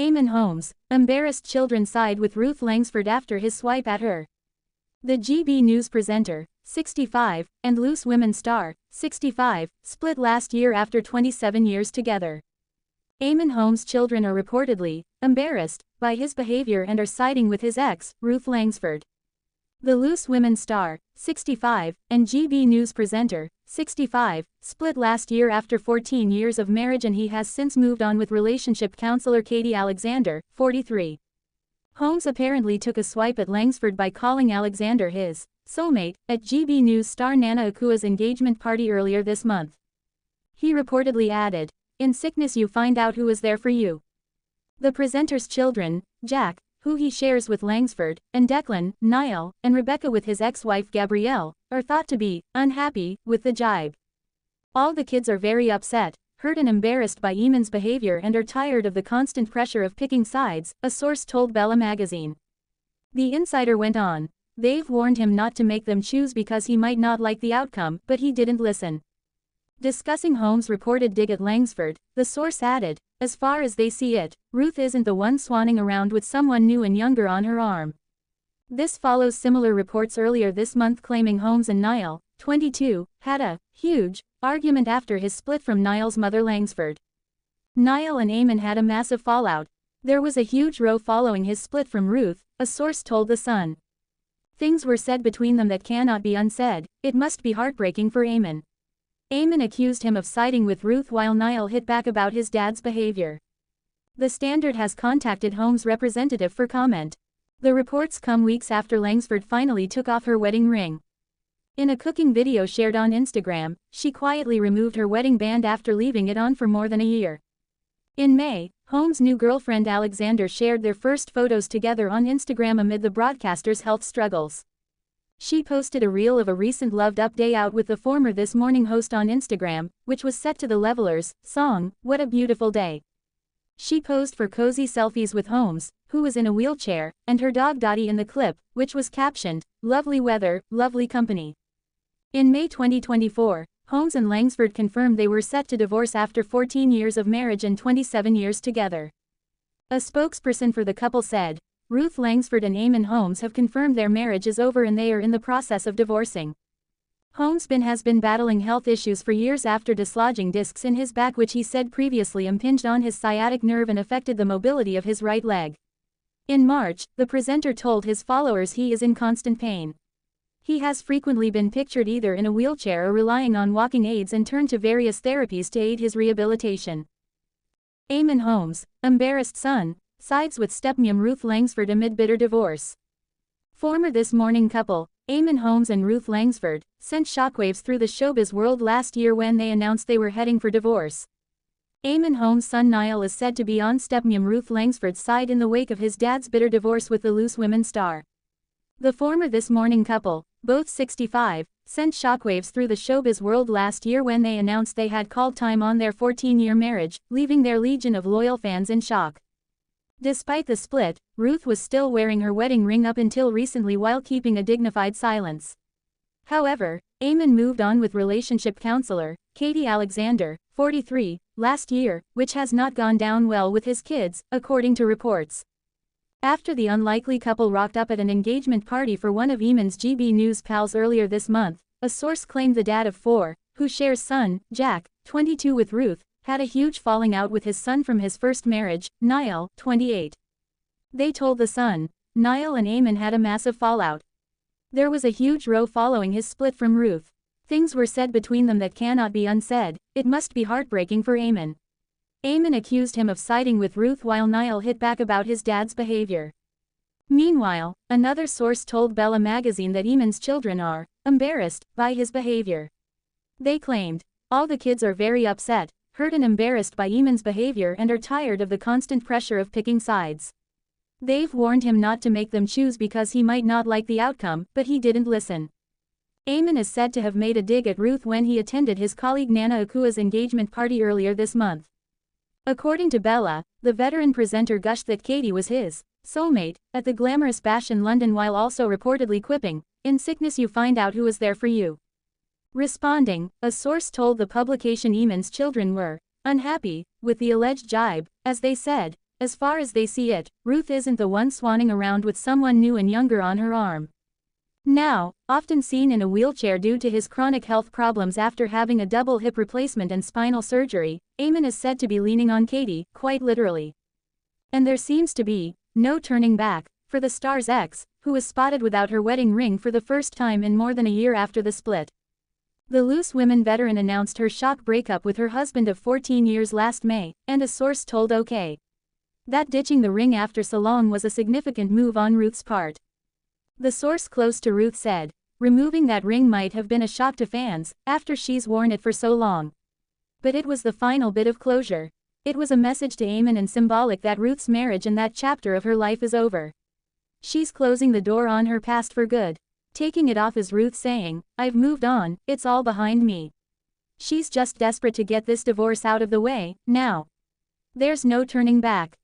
Eamonn Holmes, embarrassed children side with Ruth Langsford after his swipe at her. The GB News presenter, 65, and Loose Women star, 65, split last year after 27 years together. Eamonn Holmes' children are reportedly embarrassed by his behavior and are siding with his ex, Ruth Langsford. The Loose Women star, 65, and GB News presenter, 65, split last year after 14 years of marriage, and he has since moved on with relationship counselor Katie Alexander, 43. Holmes apparently took a swipe at Langsford by calling Alexander his soulmate at GB News star Nana Akua's engagement party earlier this month. He reportedly added, "In sickness you find out who is there for you." The presenter's children, Jack, who he shares with Langsford, and Declan, Niall, and Rebecca with his ex-wife Gabrielle, are thought to be unhappy with the jibe. All the kids are very upset, hurt and embarrassed by Eamonn's behavior and are tired of the constant pressure of picking sides, a source told Bella magazine. The insider went on, "They've warned him not to make them choose because he might not like the outcome, but he didn't listen." Discussing Holmes' reported dig at Langsford, the source added, "As far as they see it, Ruth isn't the one swanning around with someone new and younger on her arm." This follows similar reports earlier this month claiming Holmes and Niall, 22, had a huge argument after his split from Niall's mother Langsford. Niall and Eamonn had a massive fallout. There was a huge row following his split from Ruth, a source told The Sun. Things were said between them that cannot be unsaid. It must be heartbreaking for Eamonn. Eamonn accused him of siding with Ruth while Niall hit back about his dad's behavior. The Standard has contacted Holmes' representative for comment. The reports come weeks after Langsford finally took off her wedding ring. In a cooking video shared on Instagram, she quietly removed her wedding band after leaving it on for more than a year. In May, Holmes' new girlfriend Alexander shared their first photos together on Instagram amid the broadcaster's health struggles. She posted a reel of a recent loved-up day out with the former This Morning host on Instagram, which was set to the Levelers' song, "What a Beautiful Day." She posed for cozy selfies with Holmes, who was in a wheelchair, and her dog Dottie in the clip, which was captioned, "Lovely weather, lovely company." In May 2024, Holmes and Langsford confirmed they were set to divorce after 14 years of marriage and 27 years together. A spokesperson for the couple said, "Ruth Langsford and Eamonn Holmes have confirmed their marriage is over and they are in the process of divorcing." Holmes has been battling health issues for years after dislodging discs in his back, which he said previously impinged on his sciatic nerve and affected the mobility of his right leg. In March, the presenter told his followers he is in constant pain. He has frequently been pictured either in a wheelchair or relying on walking aids and turned to various therapies to aid his rehabilitation. Eamonn Holmes, embarrassed son, sides with stepmom Ruth Langsford amid bitter divorce. Former This Morning couple, Eamonn Holmes and Ruth Langsford, sent shockwaves through the showbiz world last year when they announced they were heading for divorce. Eamonn Holmes' son Niall is said to be on stepmom Ruth Langsford's side in the wake of his dad's bitter divorce with the Loose Women star. The former This Morning couple, both 65, sent shockwaves through the showbiz world last year when they announced they had called time on their 14-year marriage, leaving their legion of loyal fans in shock. Despite the split, Ruth was still wearing her wedding ring up until recently while keeping a dignified silence. However, Eamonn moved on with relationship counselor Katie Alexander, 43, last year, which has not gone down well with his kids, according to reports. After the unlikely couple rocked up at an engagement party for one of Eamonn's GB News pals earlier this month, a source claimed the dad of 4, who shares son, Jack, 22 with Ruth, had a huge falling out with his son from his first marriage, Niall, 28. They told The Sun, Niall and Eamonn had a massive fallout. There was a huge row following his split from Ruth. Things were said between them that cannot be unsaid. It must be heartbreaking for Eamonn. Eamonn accused him of siding with Ruth while Niall hit back about his dad's behavior. Meanwhile, another source told Bella magazine that Eamonn's children are embarrassed by his behavior. They claimed, "All the kids are very upset, hurt and embarrassed by Eamonn's behavior and are tired of the constant pressure of picking sides. They've warned him not to make them choose because he might not like the outcome, but he didn't listen." Eamonn is said to have made a dig at Ruth when he attended his colleague Nana Akua's engagement party earlier this month. According to Bella, the veteran presenter gushed that Katie was his soulmate at the glamorous bash in London while also reportedly quipping, "In sickness you find out who is there for you." Responding, a source told the publication Eamonn's children were unhappy with the alleged jibe, as they said, as far as they see it, Ruth isn't the one swanning around with someone new and younger on her arm. Now, often seen in a wheelchair due to his chronic health problems after having a double hip replacement and spinal surgery, Eamonn is said to be leaning on Katie, quite literally. And there seems to be no turning back for the star's ex, who was spotted without her wedding ring for the first time in more than a year after the split. The Loose Women veteran announced her shock breakup with her husband of 14 years last May, and a source told OK that ditching the ring after so long was a significant move on Ruth's part. The source close to Ruth said, "Removing that ring might have been a shock to fans, after she's worn it for so long. But it was the final bit of closure. It was a message to Eamonn and symbolic that Ruth's marriage and that chapter of her life is over. She's closing the door on her past for good. Taking it off as Ruth saying, 'I've moved on, it's all behind me.' She's just desperate to get this divorce out of the way, now. There's no turning back."